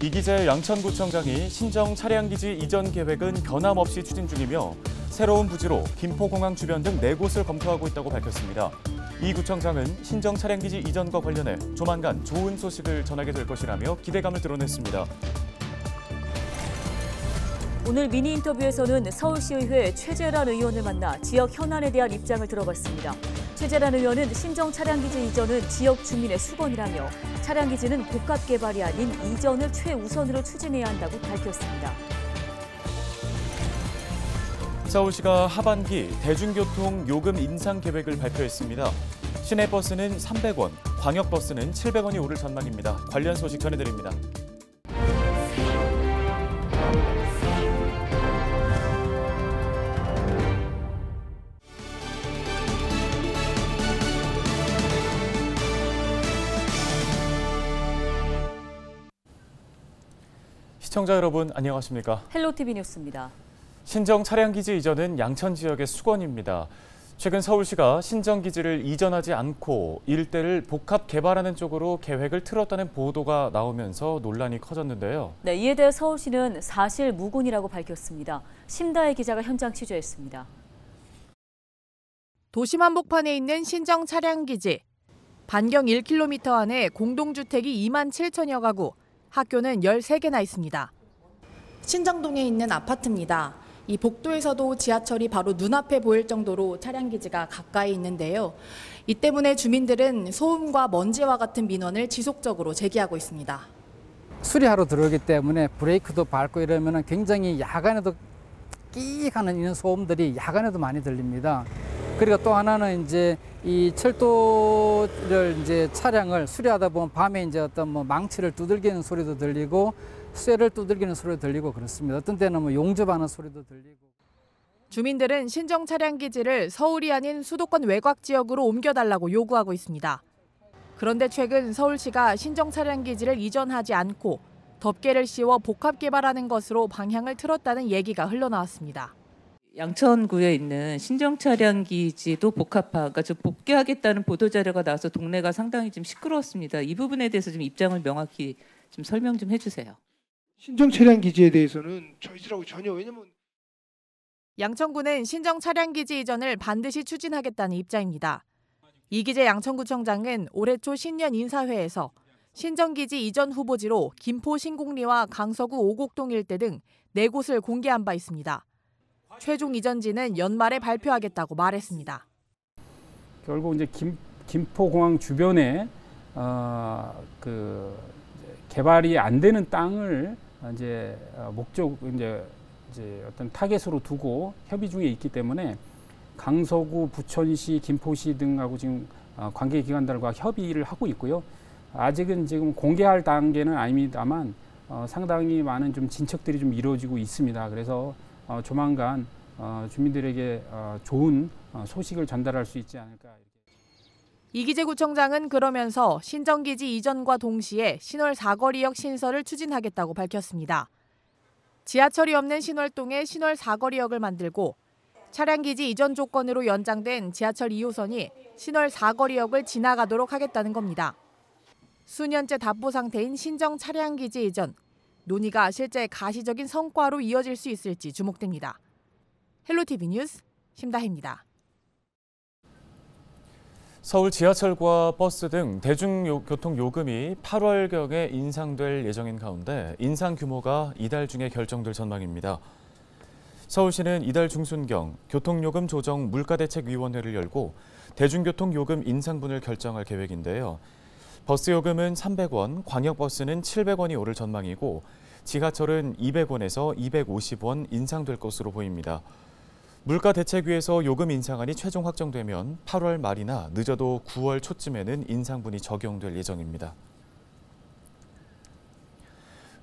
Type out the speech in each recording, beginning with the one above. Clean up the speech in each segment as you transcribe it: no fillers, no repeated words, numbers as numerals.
이기재 양천구청장이 신정 차량기지 이전 계획은 변함없이 추진 중이며 새로운 부지로 김포공항 주변 등 4곳을 검토하고 있다고 밝혔습니다. 이 구청장은 신정 차량기지 이전과 관련해 조만간 좋은 소식을 전하게 될 것이라며 기대감을 드러냈습니다. 오늘 미니 인터뷰에서는 서울시의회 최재란 의원을 만나 지역 현안에 대한 입장을 들어봤습니다. 최재란 의원은 신정 차량기지 이전은 지역 주민의 수건이라며 차량기지는 복합 개발이 아닌 이전을 최우선으로 추진해야 한다고 밝혔습니다. 서울시가 하반기 대중교통 요금 인상 계획을 발표했습니다. 시내버스는 300원, 광역버스는 700원이 오를 전망입니다. 관련 소식 전해드립니다. 시청자 여러분 안녕하십니까? 헬로티비 뉴스입니다. 신정 차량기지 이전은 양천 지역의 수건입니다. 최근 서울시가 신정기지를 이전하지 않고 일대를 복합 개발하는 쪽으로 계획을 틀었다는 보도가 나오면서 논란이 커졌는데요. 네, 이에 대해 서울시는 사실 무근이라고 밝혔습니다. 심다혜 기자가 현장 취재했습니다. 도심 한복판에 있는 신정 차량기지. 반경 1km 안에 공동주택이 2만 7천여 가구, 학교는 13개나 있습니다. 신정동에 있는 아파트입니다. 이 복도에서도 지하철이 바로 눈앞에 보일 정도로 차량기지가 가까이 있는데요. 이 때문에 주민들은 소음과 먼지와 같은 민원을 지속적으로 제기하고 있습니다. 수리하러 들어오기 때문에 브레이크도 밟고 이러면 굉장히 야간에도 끼익 하는 이런 소음들이 야간에도 많이 들립니다. 그리고 또 하나는 이제 이 철도를 이제 차량을 수리하다 보면 밤에 이제 어떤 뭐 망치를 두들기는 소리도 들리고 쇠를 두들기는 소리도 들리고 그렇습니다. 어떤 때는 뭐 용접하는 소리도 들리고. 주민들은 신정 차량 기지를 서울이 아닌 수도권 외곽 지역으로 옮겨달라고 요구하고 있습니다. 그런데 최근 서울시가 신정 차량 기지를 이전하지 않고 덮개를 씌워 복합 개발하는 것으로 방향을 틀었다는 얘기가 흘러나왔습니다. 양천구에 있는 신정 차량 기지도 복합화, 그러니까 복귀하겠다는 보도 자료가 나와서 동네가 상당히 좀 시끄러웠습니다. 이 부분에 대해서 좀 입장을 명확히 좀 설명 좀 해주세요. 신정 차량 기지에 대해서는 저희들하고 전혀 왜냐면 양천구는 신정 차량 기지 이전을 반드시 추진하겠다는 입장입니다. 이기재 양천구청장은 올해 초 신년 인사회에서 신정기지 이전 후보지로 김포 신곡리와 강서구 오곡동 일대 등 4곳을 공개한 바 있습니다. 최종 이전지는 연말에 발표하겠다고 말했습니다. 결국 이제 김포공항 주변에 개발이 안 되는 땅을 이제 이제 어떤 타겟으로 두고 협의 중에 있기 때문에 강서구, 부천시, 김포시 등하고 지금 관계기관들과 협의를 하고 있고요. 아직은 지금 공개할 단계는 아닙니다만 상당히 많은 좀 진척들이 좀 이루어지고 있습니다. 그래서 조만간 주민들에게 좋은 소식을 전달할 수 있지 않을까. 이기재 구청장은 그러면서 신정기지 이전과 동시에 신월 사거리역 신설을 추진하겠다고 밝혔습니다. 지하철이 없는 신월동에 신월 사거리역을 만들고 차량기지 이전 조건으로 연장된 지하철 2호선이 신월 사거리역을 지나가도록 하겠다는 겁니다. 수년째 답보 상태인 신정 차량기지 이전. 논의가 실제 가시적인 성과로 이어질 수 있을지 주목됩니다. 헬로티비 뉴스 심다혜입니다. 서울 지하철과 버스 등 대중교통 요금이 8월경에 인상될 예정인 가운데 인상 규모가 이달 중에 결정될 전망입니다. 서울시는 이달 중순경 교통요금 조정 물가대책위원회를 열고 대중교통요금 인상분을 결정할 계획인데요. 버스 요금은 300원, 광역버스는 700원이 오를 전망이고 지하철은 200원에서 250원 인상될 것으로 보입니다. 물가대책위에서 요금 인상안이 최종 확정되면 8월 말이나 늦어도 9월 초쯤에는 인상분이 적용될 예정입니다.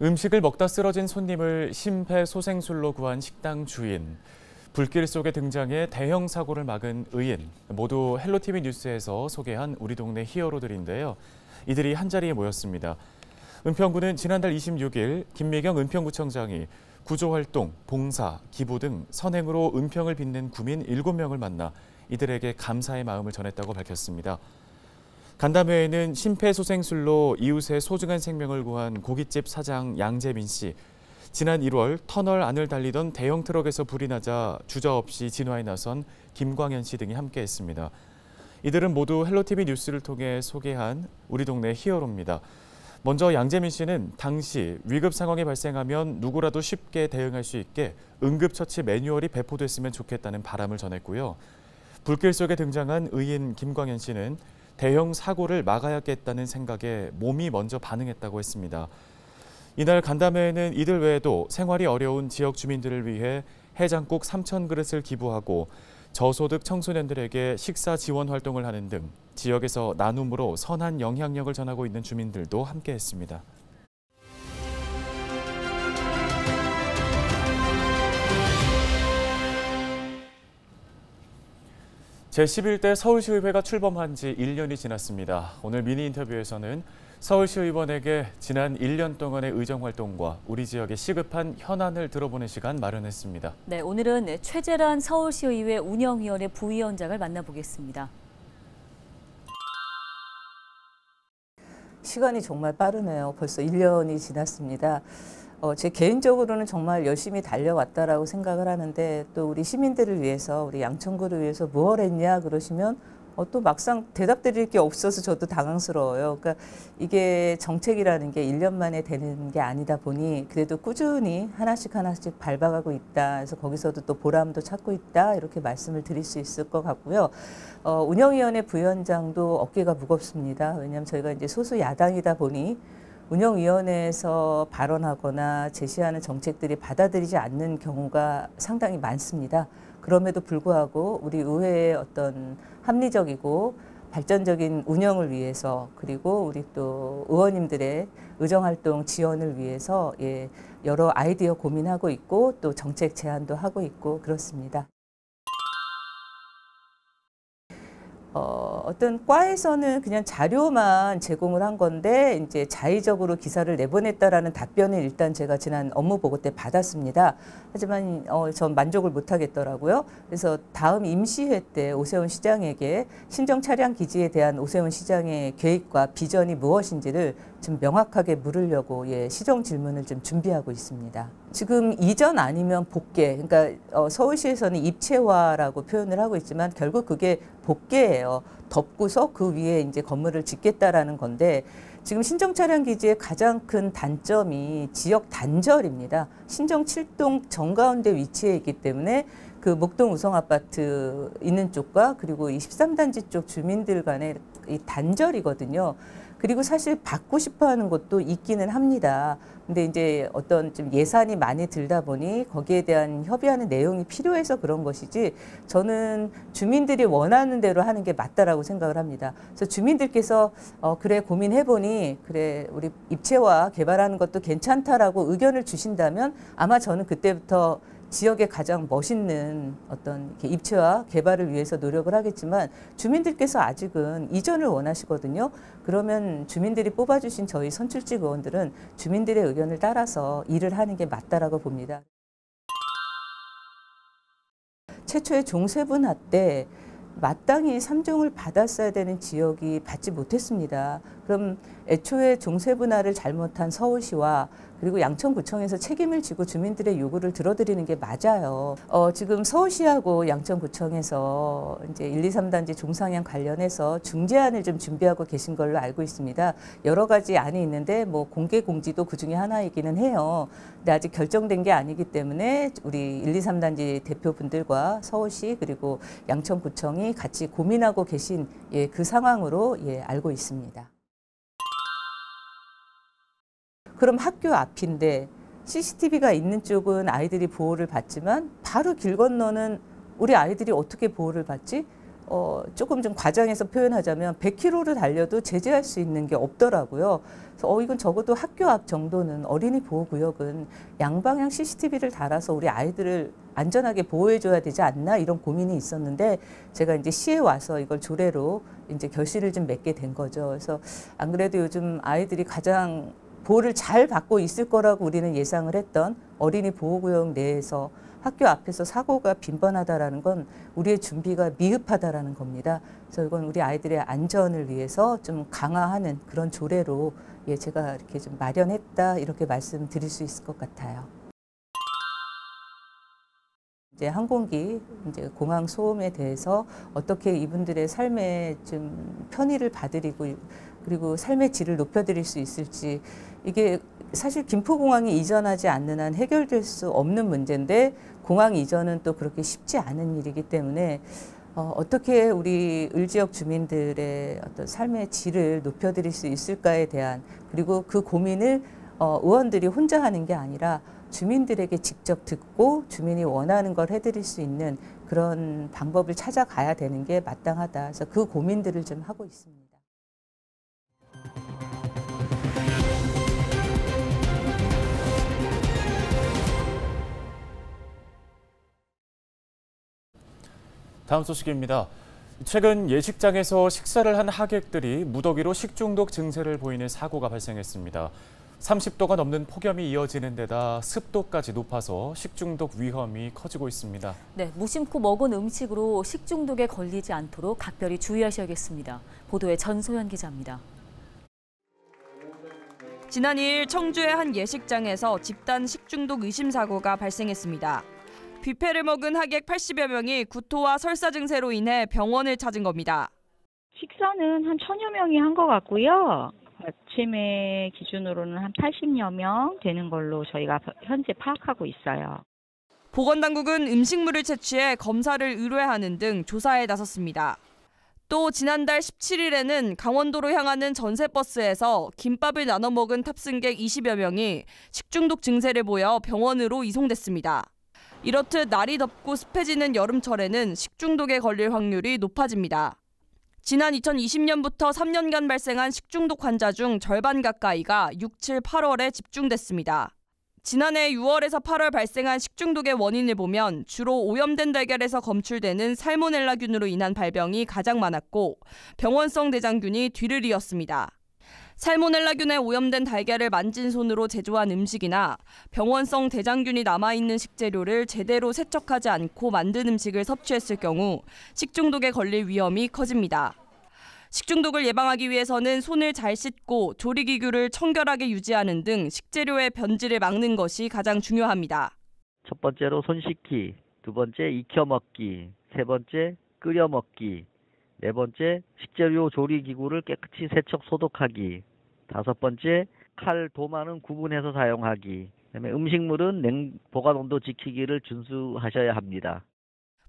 음식을 먹다 쓰러진 손님을 심폐소생술로 구한 식당 주인. 불길 속에 등장해 대형 사고를 막은 의인. 모두 헬로티비 뉴스에서 소개한 우리 동네 히어로들인데요. 이들이 한자리에 모였습니다. 은평구는 지난달 26일 김미경 은평구청장이 구조활동, 봉사, 기부 등 선행으로 은평을 빛낸 구민 7명을 만나 이들에게 감사의 마음을 전했다고 밝혔습니다. 간담회에는 심폐소생술로 이웃의 소중한 생명을 구한 고깃집 사장 양재민 씨, 지난 1월 터널 안을 달리던 대형 트럭에서 불이 나자 주저없이 진화에 나선 김광현 씨 등이 함께했습니다. 이들은 모두 헬로티비 뉴스를 통해 소개한 우리 동네 히어로입니다. 먼저 양재민 씨는 당시 위급 상황이 발생하면 누구라도 쉽게 대응할 수 있게 응급처치 매뉴얼이 배포됐으면 좋겠다는 바람을 전했고요. 불길 속에 등장한 의인 김광현 씨는 대형 사고를 막아야겠다는 생각에 몸이 먼저 반응했다고 했습니다. 이날 간담회에는 이들 외에도 생활이 어려운 지역 주민들을 위해 해장국 3,000그릇을 기부하고 저소득 청소년들에게 식사 지원 활동을 하는 등 지역에서 나눔으로 선한 영향력을 전하고 있는 주민들도 함께했습니다. 제11대 서울시의회가 출범한 지 1년이 지났습니다. 오늘 미니 인터뷰에서는 서울시 의원에게 지난 1년 동안의 의정활동과 우리 지역의 시급한 현안을 들어보는 시간 마련했습니다. 네, 오늘은 최재란 서울시의회 운영위원회 부위원장을 만나보겠습니다. 시간이 정말 빠르네요. 벌써 1년이 지났습니다. 제 개인적으로는 정말 열심히 달려왔다라고 생각을 하는데 또 우리 시민들을 위해서 우리 양천구를 위해서 무엇 했냐 그러시면 또 막상 대답 드릴 게 없어서 저도 당황스러워요. 그러니까 이게 정책이라는 게 1년 만에 되는 게 아니다 보니 그래도 꾸준히 하나씩 밟아가고 있다. 그래서 거기서도 또 보람도 찾고 있다. 이렇게 말씀을 드릴 수 있을 것 같고요. 운영위원회 부위원장도 어깨가 무겁습니다. 왜냐하면 저희가 이제 소수 야당이다 보니 운영위원회에서 발언하거나 제시하는 정책들이 받아들이지 않는 경우가 상당히 많습니다. 그럼에도 불구하고 우리 의회의 어떤 합리적이고 발전적인 운영을 위해서 그리고 우리 또 의원님들의 의정활동 지원을 위해서 여러 아이디어 고민하고 있고 또 정책 제안도 하고 있고 그렇습니다. 어떤 과에서는 그냥 자료만 제공을 한 건데 이제 자의적으로 기사를 내보냈다라는 답변을 일단 제가 지난 업무 보고 때 받았습니다. 하지만 전 만족을 못 하겠더라고요. 그래서 다음 임시회 때 오세훈 시장에게 신정 차량 기지에 대한 오세훈 시장의 계획과 비전이 무엇인지를 좀 명확하게 물으려고 시정 질문을 좀 준비하고 있습니다. 지금 이전 아니면 복개, 그러니까 서울시에서는 입체화라고 표현을 하고 있지만 결국 그게 복개예요. 덮고서 그 위에 이제 건물을 짓겠다라는 건데 지금 신정 차량 기지의 가장 큰 단점이 지역 단절입니다. 신정 7동 정가운데 위치해 있기 때문에 그 목동 우성 아파트 있는 쪽과 그리고 이 13단지 쪽 주민들 간의 이 단절이거든요. 그리고 사실 받고 싶어 하는 것도 있기는 합니다. 근데 이제 어떤 좀 예산이 많이 들다 보니 거기에 대한 협의하는 내용이 필요해서 그런 것이지 저는 주민들이 원하는 대로 하는 게 맞다라고 생각을 합니다. 그래서 주민들께서 그래 고민해보니 그래 우리 입체화 개발하는 것도 괜찮다라고 의견을 주신다면 아마 저는 그때부터 지역의 가장 멋있는 어떤 입체화 개발을 위해서 노력을 하겠지만 주민들께서 아직은 이전을 원하시거든요. 그러면 주민들이 뽑아주신 저희 선출직 의원들은 주민들의 의견을 따라서 일을 하는 게 맞다라고 봅니다. 최초의 종세분화 때 마땅히 3종을 받았어야 되는 지역이 받지 못했습니다. 그럼 애초에 종세분화를 잘못한 서울시와 그리고 양천구청에서 책임을 지고 주민들의 요구를 들어드리는 게 맞아요. 지금 서울시하고 양천구청에서 이제 1, 2, 3단지 종상향 관련해서 중재안을 좀 준비하고 계신 걸로 알고 있습니다. 여러 가지 안이 있는데 뭐 공개 공지도 그 중에 하나이기는 해요. 근데 아직 결정된 게 아니기 때문에 우리 1, 2, 3단지 대표분들과 서울시 그리고 양천구청이 같이 고민하고 계신 그 상황으로 알고 있습니다. 그럼 학교 앞인데 CCTV가 있는 쪽은 아이들이 보호를 받지만 바로 길 건너는 우리 아이들이 어떻게 보호를 받지? 조금 좀 과장해서 표현하자면 100km를 달려도 제재할 수 있는 게 없더라고요. 그래서 이건 적어도 학교 앞 정도는 어린이 보호구역은 양방향 CCTV를 달아서 우리 아이들을 안전하게 보호해줘야 되지 않나 이런 고민이 있었는데 제가 이제 시에 와서 이걸 조례로 이제 결실을 좀 맺게 된 거죠. 그래서 안 그래도 요즘 아이들이 가장 보호를 잘 받고 있을 거라고 우리는 예상을 했던 어린이 보호구역 내에서 학교 앞에서 사고가 빈번하다라는 건 우리의 준비가 미흡하다라는 겁니다. 그래서 이건 우리 아이들의 안전을 위해서 좀 강화하는 그런 조례로 제가 이렇게 좀 마련했다 이렇게 말씀드릴 수 있을 것 같아요. 이제 항공기, 이제 공항 소음에 대해서 어떻게 이분들의 삶에 좀 편의를 봐드리고 그리고 삶의 질을 높여드릴 수 있을지 이게 사실 김포공항이 이전하지 않는 한 해결될 수 없는 문제인데 공항 이전은 또 그렇게 쉽지 않은 일이기 때문에 어떻게 우리 을지역 주민들의 어떤 삶의 질을 높여드릴 수 있을까에 대한 그리고 그 고민을 의원들이 혼자 하는 게 아니라 주민들에게 직접 듣고 주민이 원하는 걸 해드릴 수 있는 그런 방법을 찾아가야 되는 게 마땅하다. 그래서 그 고민들을 좀 하고 있습니다. 다음 소식입니다. 최근 예식장에서 식사를 한 하객들이 무더기로 식중독 증세를 보이는 사고가 발생했습니다. 30도가 넘는 폭염이 이어지는 데다 습도까지 높아서 식중독 위험이 커지고 있습니다. 네, 무심코 먹은 음식으로 식중독에 걸리지 않도록 각별히 주의하셔야겠습니다. 보도에 전소연 기자입니다. 지난 2일 청주의 한 예식장에서 집단 식중독 의심 사고가 발생했습니다. 뷔페를 먹은 하객 80여 명이 구토와 설사 증세로 인해 병원을 찾은 겁니다. 식사는 한 1000여 명이 한 것 같고요. 아침에 기준으로는 한 80여 명 되는 걸로 저희가 현재 파악하고 있어요. 보건당국은 음식물을 채취해 검사를 의뢰하는 등 조사에 나섰습니다. 또 지난달 17일에는 강원도로 향하는 전세버스에서 김밥을 나눠 먹은 탑승객 20여 명이 식중독 증세를 보여 병원으로 이송됐습니다. 이렇듯 날이 덥고 습해지는 여름철에는 식중독에 걸릴 확률이 높아집니다. 지난 2020년부터 3년간 발생한 식중독 환자 중 절반 가까이가 6, 7, 8월에 집중됐습니다. 지난해 6월에서 8월 발생한 식중독의 원인을 보면 주로 오염된 달걀에서 검출되는 살모넬라균으로 인한 발병이 가장 많았고 병원성 대장균이 뒤를 이었습니다. 살모넬라균에 오염된 달걀을 만진 손으로 제조한 음식이나 병원성 대장균이 남아있는 식재료를 제대로 세척하지 않고 만든 음식을 섭취했을 경우 식중독에 걸릴 위험이 커집니다. 식중독을 예방하기 위해서는 손을 잘 씻고 조리기구를 청결하게 유지하는 등 식재료의 변질을 막는 것이 가장 중요합니다. 첫 번째로 손 씻기, 두 번째 익혀 먹기, 세 번째 끓여 먹기, 네 번째 식재료 조리기구를 깨끗이 세척 소독하기, 다섯 번째 칼, 도마는 구분해서 사용하기, 그다음에 음식물은 보관 온도 지키기를 준수하셔야 합니다.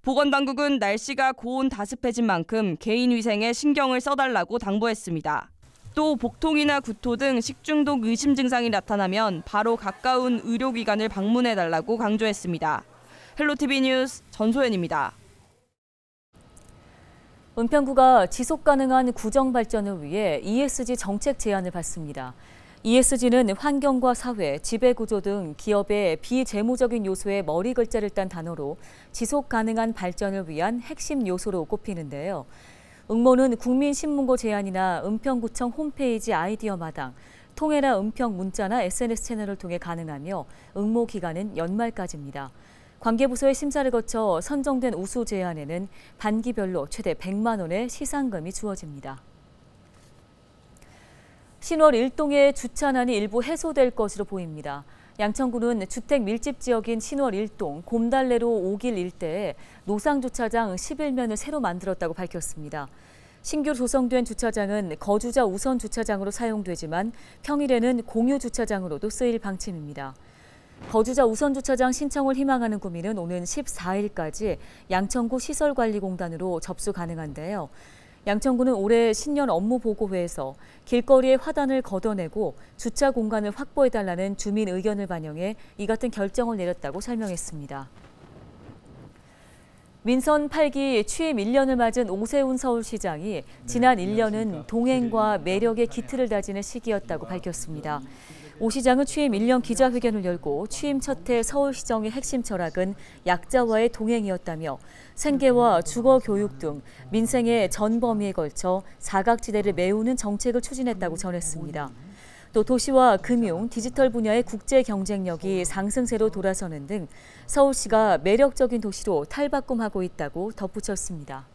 보건당국은 날씨가 고온 다습해진 만큼 개인 위생에 신경을 써달라고 당부했습니다. 또 복통이나 구토 등 식중독 의심 증상이 나타나면 바로 가까운 의료기관을 방문해달라고 강조했습니다. 헬로티비 뉴스 전소연입니다. 은평구가 지속가능한 구정발전을 위해 ESG 정책 제안을 받습니다. ESG는 환경과 사회, 지배구조 등 기업의 비재무적인 요소에 머리 글자를 딴 단어로 지속가능한 발전을 위한 핵심 요소로 꼽히는데요. 응모는 국민신문고 제안이나 은평구청 홈페이지 아이디어 마당, 통해나 은평 문자나 SNS 채널을 통해 가능하며 응모 기간은 연말까지입니다. 관계부서의 심사를 거쳐 선정된 우수 제안에는 반기별로 최대 100만 원의 시상금이 주어집니다. 신월 일동의 주차난이 일부 해소될 것으로 보입니다. 양천구는 주택 밀집 지역인 신월 일동 곰달래로 5길 일대에 노상주차장 11면을 새로 만들었다고 밝혔습니다. 신규 조성된 주차장은 거주자 우선 주차장으로 사용되지만 평일에는 공유 주차장으로도 쓰일 방침입니다. 거주자 우선 주차장 신청을 희망하는 구민은 오는 14일까지 양천구 시설관리공단으로 접수 가능한데요. 양천구는 올해 신년 업무보고회에서 길거리의 화단을 걷어내고 주차 공간을 확보해달라는 주민 의견을 반영해 이 같은 결정을 내렸다고 설명했습니다. 민선 8기 취임 1년을 맞은 오세훈 서울시장이 지난 1년은 동행과 매력의 기틀을 다지는 시기였다고 밝혔습니다. 오 시장은 취임 1년 기자회견을 열고 취임 첫 해 서울시정의 핵심 철학은 약자와의 동행이었다며 생계와 주거 교육 등 민생의 전 범위에 걸쳐 사각지대를 메우는 정책을 추진했다고 전했습니다. 또 도시와 금융, 디지털 분야의 국제 경쟁력이 상승세로 돌아서는 등 서울시가 매력적인 도시로 탈바꿈하고 있다고 덧붙였습니다.